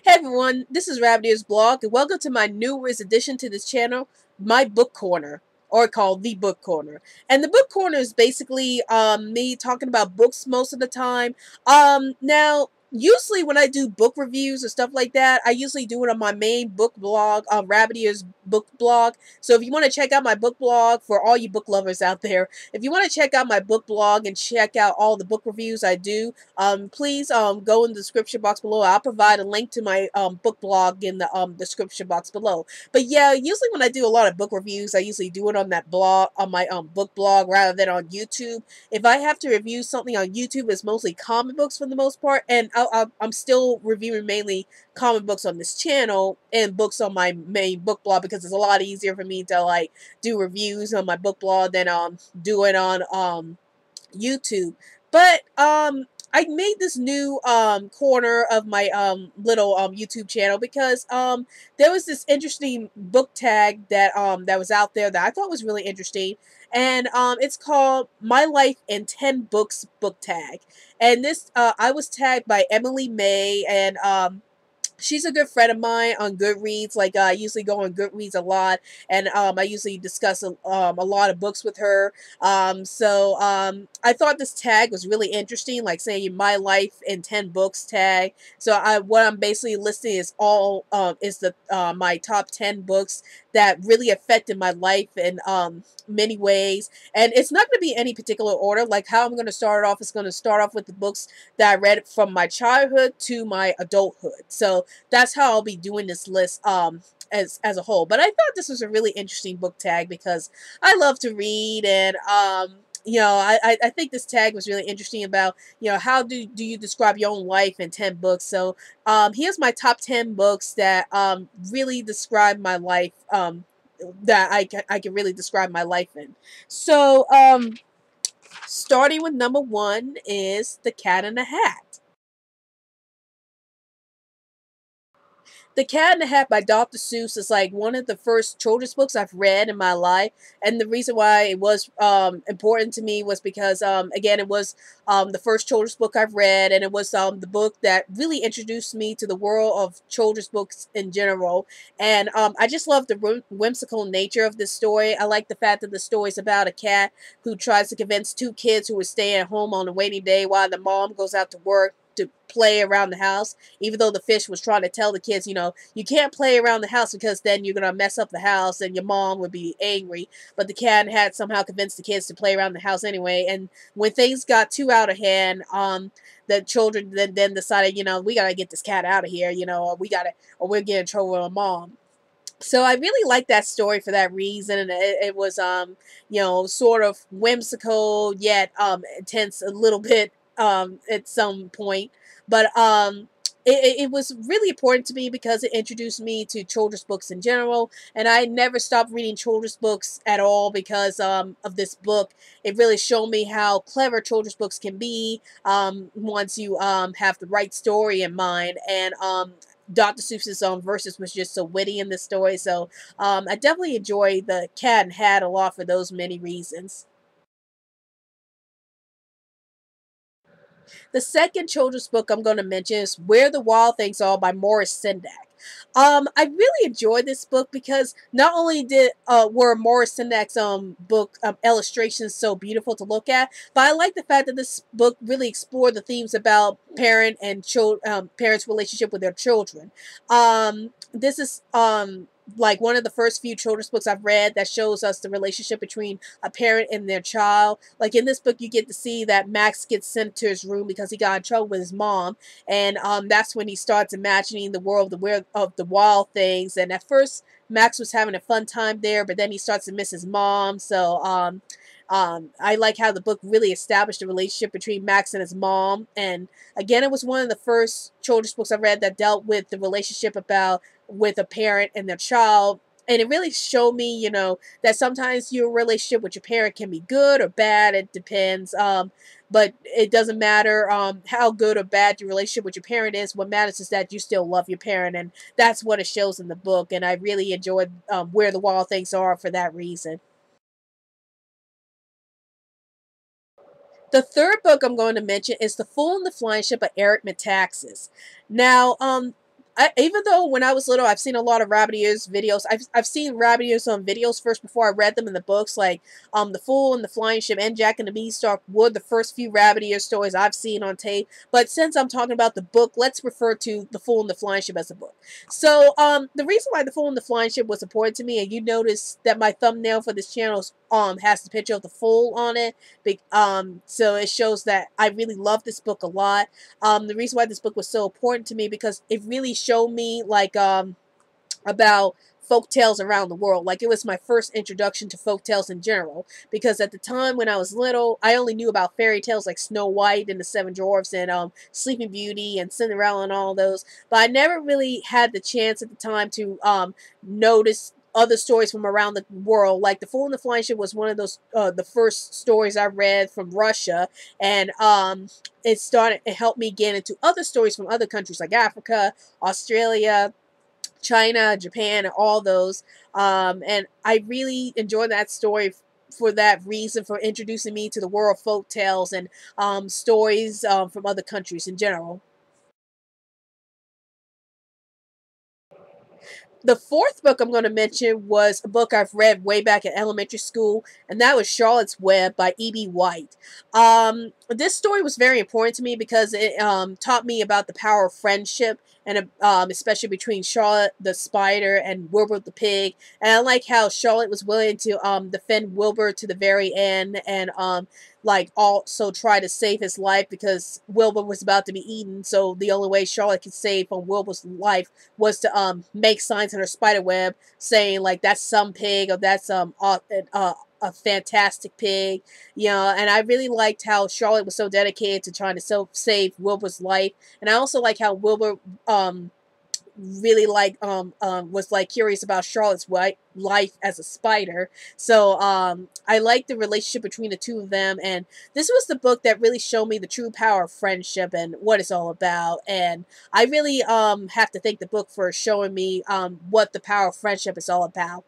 Hey everyone, this is Rabbit's blog, and welcome to my newest addition to this channel, my book corner, or called the book corner. And the book corner is basically me talking about books most of the time. Now usually when I do book reviews or stuff like that, I usually do it on my main book blog, Rabbit's book blog. So if you want to check out my book blog, for all you book lovers out there, if you want to check out my book blog and check out all the book reviews I do, please go in the description box below. I'll provide a link to my book blog in the description box below. But yeah, usually when I do a lot of book reviews, I usually do it on that blog, on my book blog, rather than on YouTube. If I have to review something on YouTube, it's mostly comic books for the most part, and I'm still reviewing mainly comic books on this channel and books on my main book blog, because it's a lot easier for me to like do reviews on my book blog than do it on YouTube. But I made this new corner of my little YouTube channel because there was this interesting book tag that that was out there that I thought was really interesting, and it's called My Life in 10 Books book tag. And this I was tagged by Emily May, and she's a good friend of mine on Goodreads. Like, I usually go on Goodreads a lot, and I usually discuss a lot of books with her. I thought this tag was really interesting, like saying "My Life in 10 Books" tag. So what I'm basically listing is all is the my top 10 books that really affected my life in many ways. And it's not going to be any particular order. Like, how I'm going to start it off is going to start off with the books that I read from my childhood to my adulthood. So that's how I'll be doing this list as a whole. But I thought this was a really interesting book tag because I love to read, and I think this tag was really interesting about, how do you describe your own life in 10 books. So here's my top 10 books that really describe my life, that I can really describe my life in. So starting with number one is The Cat in the Hat. The Cat in the Hat by Dr. Seuss is like one of the first children's books I've read in my life, and the reason why it was important to me was because again, it was the first children's book I've read, and it was the book that really introduced me to the world of children's books in general. And I just love the whimsical nature of this story. I like the fact that the story is about a cat who tries to convince two kids who are staying at home on a rainy day while the mom goes out to work to play around the house, even though the fish was trying to tell the kids, you can't play around the house because then you're going to mess up the house and your mom would be angry. But the cat had somehow convinced the kids to play around the house anyway. And when things got too out of hand, the children then decided, we got to get this cat out of here, or we're getting in trouble with our mom. So I really like that story for that reason, and it was sort of whimsical yet intense a little bit at some point, but it was really important to me because it introduced me to children's books in general, and I never stopped reading children's books at all because of this book. It really showed me how clever children's books can be once you have the right story in mind. And Dr. Seuss's verses was just so witty in this story. So I definitely enjoy The Cat and Hat a lot for those many reasons. The second children's book I'm going to mention is Where the Wild Things Are by Morris Sendak. I really enjoyed this book because not only did were Morris Sendak's book illustrations so beautiful to look at, but I like the fact that this book really explored the themes about parents' relationship with their children. This is like one of the first few children's books I've read that shows us the relationship between a parent and their child. Like in this book, you get to see that Max gets sent to his room because he got in trouble with his mom, and that's when he starts imagining the world of the wild things. And at first, Max was having a fun time there, but then he starts to miss his mom. So I like how the book really established the relationship between Max and his mom. And again, it was one of the first children's books I read that dealt with the relationship about with a parent and their child. And it really showed me, that sometimes your relationship with your parent can be good or bad. It depends. But it doesn't matter how good or bad your relationship with your parent is. What matters is that you still love your parent. And that's what it shows in the book. And I really enjoyed Where the Wild Things Are for that reason. The third book I'm going to mention is The Fool and the Flying Ship by Eric Metaxas. Now, Even though when I was little, I've seen a lot of rabbit ears videos. I've seen rabbit ears on videos first before I read them in the books. Like The Fool and the Flying Ship and Jack and the Beanstalk were the first few rabbit ear stories I've seen on tape. But since I'm talking about the book, let's refer to The Fool and the Flying Ship as a book. So the reason why The Fool and the Flying Ship was important to me, and you notice that my thumbnail for this channel has the picture of the fool on it. So it shows that I really love this book a lot. The reason why this book was so important to me because it really showed me like about folk tales around the world. Like it was my first introduction to folk tales in general. Because at the time when I was little, I only knew about fairy tales like Snow White and the Seven Dwarfs and Sleeping Beauty and Cinderella and all those. But I never really had the chance at the time to notice other stories from around the world. Like The Fool and the Flying Ship was one of those the first stories I read from Russia, and it helped me get into other stories from other countries like Africa, Australia, China, Japan, and all those. And I really enjoyed that story for that reason, for introducing me to the world of folk tales and stories from other countries in general. The fourth book I'm going to mention was a book I've read way back in elementary school, and that was Charlotte's Web by E.B. White. This story was very important to me because it taught me about the power of friendship, and especially between Charlotte the spider and Wilbur the pig. And I like how Charlotte was willing to defend Wilbur to the very end, and like also try to save his life because Wilbur was about to be eaten. So the only way Charlotte could save on Wilbur's life was to make signs in her spider web saying like that's some pig or that's a fantastic pig, you know. And I really liked how Charlotte was so dedicated to trying to save Wilbur's life, and I also like how Wilbur really was like curious about Charlotte's life as a spider. So I like the relationship between the two of them, and this was the book that really showed me the true power of friendship and what it's all about. And I really have to thank the book for showing me what the power of friendship is all about.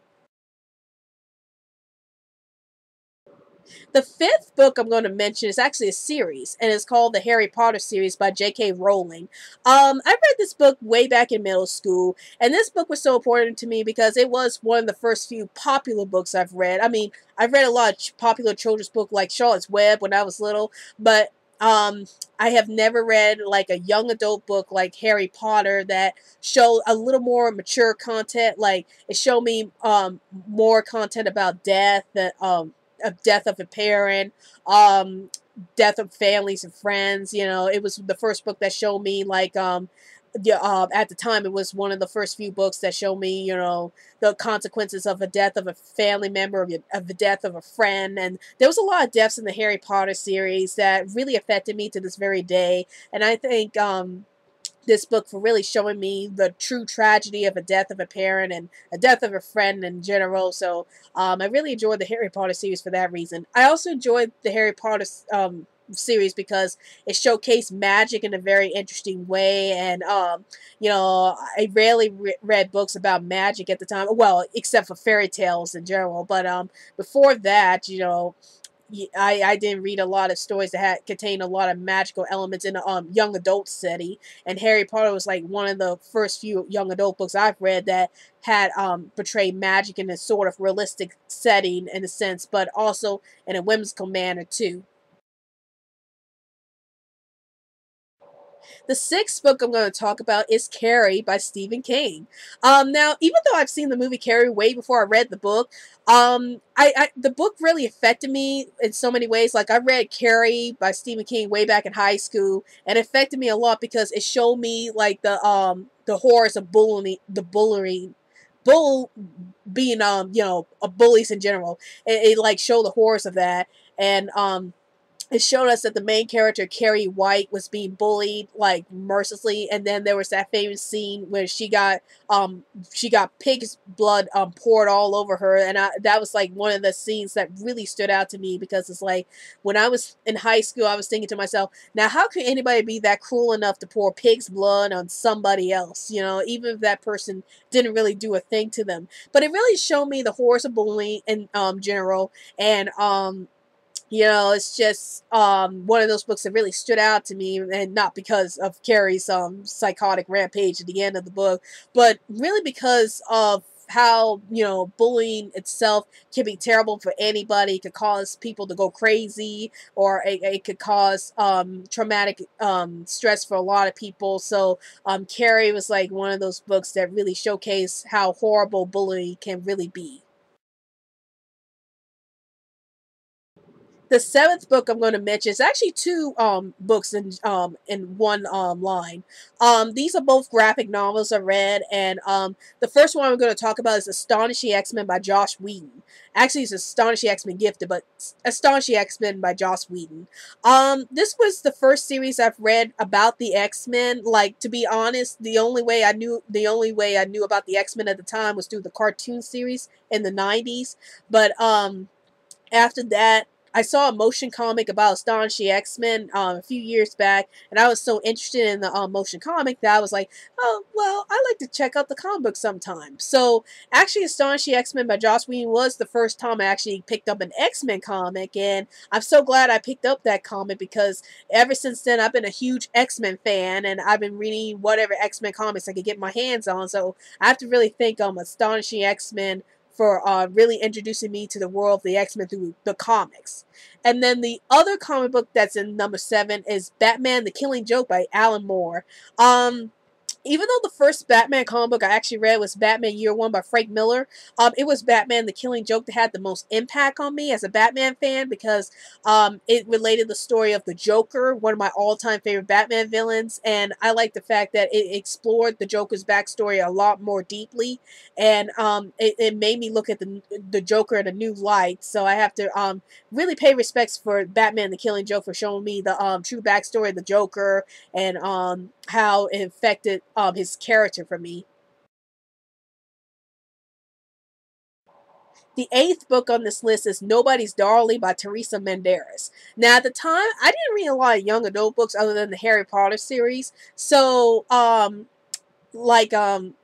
The fifth book I'm going to mention is actually a series, and it's called the Harry Potter series by J.K. Rowling. I read this book way back in middle school, and this book was so important to me because it was one of the first few popular books I've read. I mean, I've read a lot of popular children's books like Charlotte's Web when I was little, but I have never read like a young adult book like Harry Potter that showed a little more mature content. Like it showed me more content about death, that of death of a parent, death of families and friends. You know, it was the first book that showed me like yeah, at the time it was one of the first few books that showed me, you know, the consequences of a death of a family member, of the death of a friend. And there was a lot of deaths in the Harry Potter series that really affected me to this very day. And I think this book for really showing me the true tragedy of a death of a parent and a death of a friend in general. So I really enjoyed the Harry Potter series for that reason. I also enjoyed the Harry Potter series because it showcased magic in a very interesting way. And you know, I rarely read books about magic at the time, well, except for fairy tales in general. But before that, you know, I didn't read a lot of stories that had contained a lot of magical elements in a young adult setting, and Harry Potter was like one of the first few young adult books I've read that had portrayed magic in a sort of realistic setting in a sense, but also in a whimsical manner too. The sixth book I'm going to talk about is Carrie by Stephen King. Now, even though I've seen the movie Carrie way before I read the book, the book really affected me in so many ways. Like I read Carrie by Stephen King way back in high school, and it affected me a lot because it showed me like the horrors of bullying, bull being you know, bullies in general. It like showed the horrors of that, and it showed us that the main character, Carrie White, was being bullied like mercilessly, and then there was that famous scene where she got pig's blood poured all over her, and that was like one of the scenes that really stood out to me because it's like when I was in high school, I was thinking to myself, now how could anybody be that cruel enough to pour pig's blood on somebody else? You know, even if that person didn't really do a thing to them. But it really showed me the horrors of bullying in general, and It's just one of those books that really stood out to me, and not because of Carrie's psychotic rampage at the end of the book, but really because of how bullying itself can be terrible for anybody. It could cause people to go crazy, or it could cause traumatic stress for a lot of people. So Carrie was like one of those books that really showcased how horrible bullying can really be. The seventh book I'm going to mention is actually two books in one line. These are both graphic novels I read, and the first one I'm going to talk about is Astonishing X-Men by Josh Whedon. Actually, it's Astonishing X-Men Gifted, but Astonishing X-Men by Josh Whedon. This was the first series I've read about the X-Men. Like, to be honest, the only way I knew about the X-Men at the time was through the cartoon series in the 90s. But after that, I saw a motion comic about Astonishing X-Men a few years back, and I was so interested in the motion comic that I was like, oh, well, I like to check out the comic book sometime. So, actually, Astonishing X-Men by Joss Whedon was the first time I actually picked up an X-Men comic, and I'm so glad I picked up that comic because ever since then, I've been a huge X-Men fan, and I've been reading whatever X-Men comics I could get my hands on, so I have to really thank Astonishing X-Men for really introducing me to the world of the X-Men through the comics. And then the other comic book that's in number 7 is Batman the Killing Joke by Alan Moore. Even though the first Batman comic book I actually read was Batman Year One by Frank Miller, it was Batman the Killing Joke that had the most impact on me as a Batman fan because it related the story of the Joker, one of my all-time favorite Batman villains, and I like the fact that it explored the Joker's backstory a lot more deeply, and it made me look at the Joker in a new light. So I have to really pay respects for Batman the Killing Joke for showing me the true backstory of the Joker and how it affected his character for me. The eighth book on this list is Nobody's Darling by Teresa Menderes. Now, at the time, I didn't read a lot of young adult books other than the Harry Potter series. So,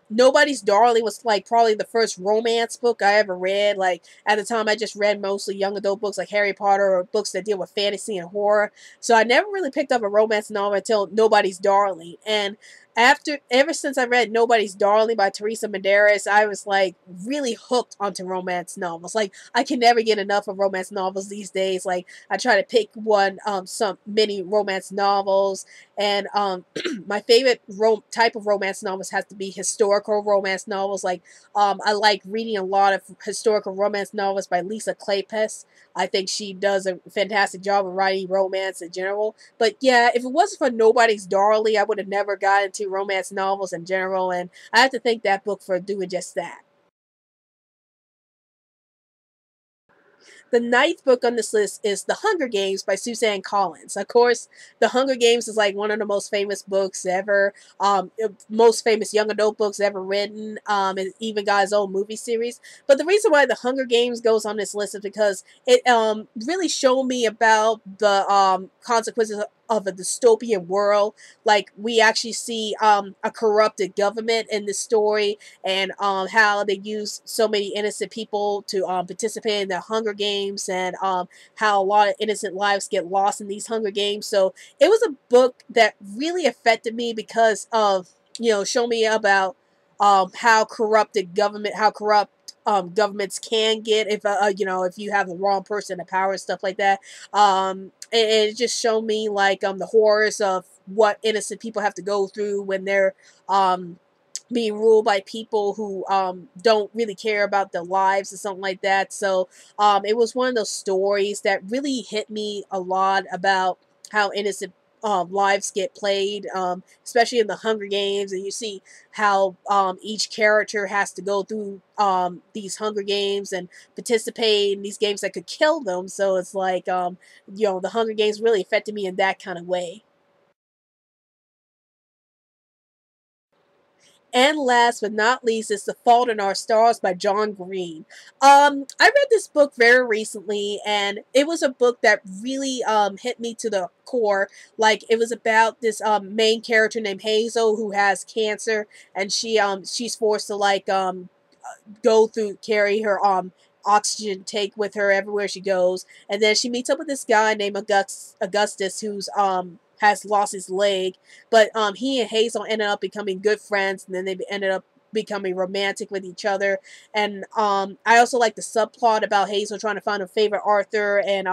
Nobody's Darling was like probably the first romance book I ever read. Like at the time I just read mostly young adult books like Harry Potter or books that deal with fantasy and horror. So I never really picked up a romance novel until Nobody's Darling. And ever since I read Nobody's Darling by Teresa Menderes, I was like really hooked onto romance novels. Like I can never get enough of romance novels these days. Like I try to pick some many romance novels, and my favorite type of romance novels has to be historical romance novels. Like I like reading a lot of historical romance novels by Lisa Kleypas. I think she does a fantastic job of writing romance in general. But yeah, if it wasn't for Nobody's Darling, I would have never got into romance novels in general, and I have to thank that book for doing just that. The ninth book on this list is The Hunger Games by Suzanne Collins. Of course, The Hunger Games is like one of the most famous books ever, most famous young adult books ever written. It even got its own movie series. But the reason why The Hunger Games goes on this list is because it really showed me about the consequences of a dystopian world. Like we actually see a corrupted government in this story, and how they use so many innocent people to participate in the Hunger Games, and how a lot of innocent lives get lost in these Hunger Games. So it was a book that really affected me because of show me about how corrupted government, how corrupt governments can get if if you have the wrong person in power and stuff like that. It just showed me like the horrors of what innocent people have to go through when they're um being ruled by people who don't really care about their lives or something like that. So it was one of those stories that really hit me a lot about how innocent lives get played, especially in the Hunger Games, and you see how each character has to go through these Hunger Games and participate in these games that could kill them. So it's like the Hunger Games really affected me in that kind of way. And last but not least is The Fault in Our Stars by John Green. I read this book very recently, and it was a book that really hit me to the core. Like it was about this main character named Hazel who has cancer, and she's forced to like go through carry her oxygen tank with her everywhere she goes. And then she meets up with this guy named Augustus, who's has lost his leg, but he and Hazel ended up becoming good friends, and then they ended up becoming romantic with each other. And I also like the subplot about Hazel trying to find her favorite author, and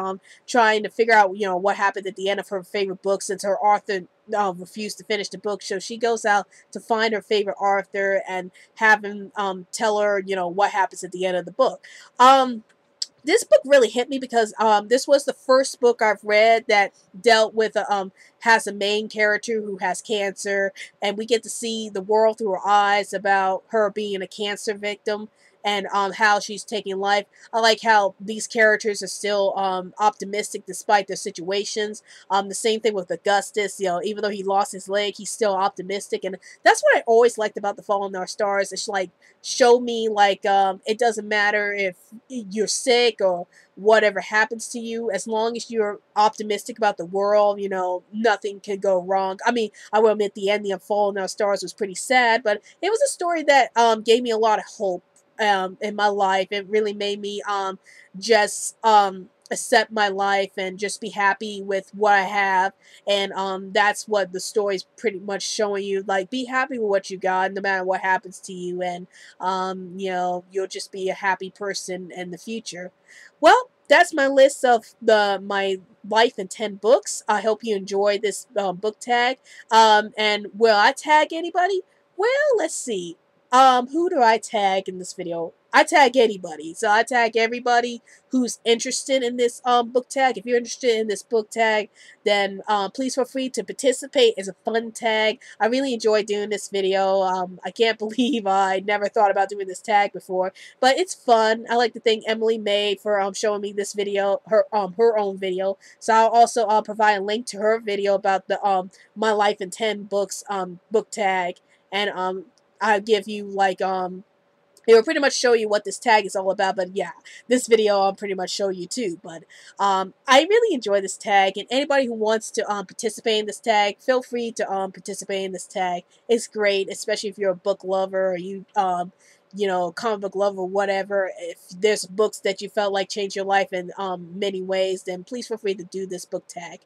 trying to figure out, you know, what happened at the end of her favorite book, since her author refused to finish the book. So she goes out to find her favorite author and have him tell her, you know, what happens at the end of the book. This book really hit me because this was the first book I've read that dealt with has a main character who has cancer, and we get to see the world through her eyes about her being a cancer victim, and how she's taking life. I like how these characters are still optimistic despite their situations. The same thing with Augustus. You know, even though he lost his leg, he's still optimistic, and that's what I always liked about The Fault in Our Stars. It's like, show me like it doesn't matter if you're sick or whatever happens to you, as long as you're optimistic about the world, you know, nothing can go wrong. I mean, I will admit the ending of Fall in Our Stars was pretty sad, but it was a story that gave me a lot of hope in my life. It really made me just accept my life and just be happy with what I have. And that's what the story's pretty much showing you, like, be happy with what you got no matter what happens to you, and you know, you'll just be a happy person in the future. Well, that's my list of my life in 10 books. I hope you enjoy this book tag. And will I tag anybody? Well, let's see. Who do I tag in this video? I tag anybody. So I tag everybody who's interested in this book tag. If you're interested in this book tag, then please feel free to participate. It's a fun tag. I really enjoyed doing this video. I can't believe I never thought about doing this tag before, but it's fun. I like to thank Emily May for showing me this video, her own video. So I'll also provide a link to her video about the my life in 10 books book tag, and I'll give you like it will pretty much show you what this tag is all about. But yeah, this video I'll pretty much show you too. But I really enjoy this tag, and anybody who wants to participate in this tag, feel free to participate in this tag. It's great, especially if you're a book lover, or you know, comic book lover, or whatever. If there's books that you felt like changed your life in many ways, then please feel free to do this book tag.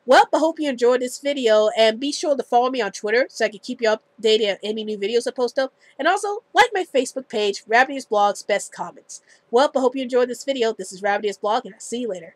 Well, I hope you enjoyed this video, and be sure to follow me on Twitter so I can keep you updated on any new videos I post up, and also like my Facebook page, Rabbit's Blog's Best Comments. Well, I hope you enjoyed this video. This is Rabbit's Blog, and I'll see you later.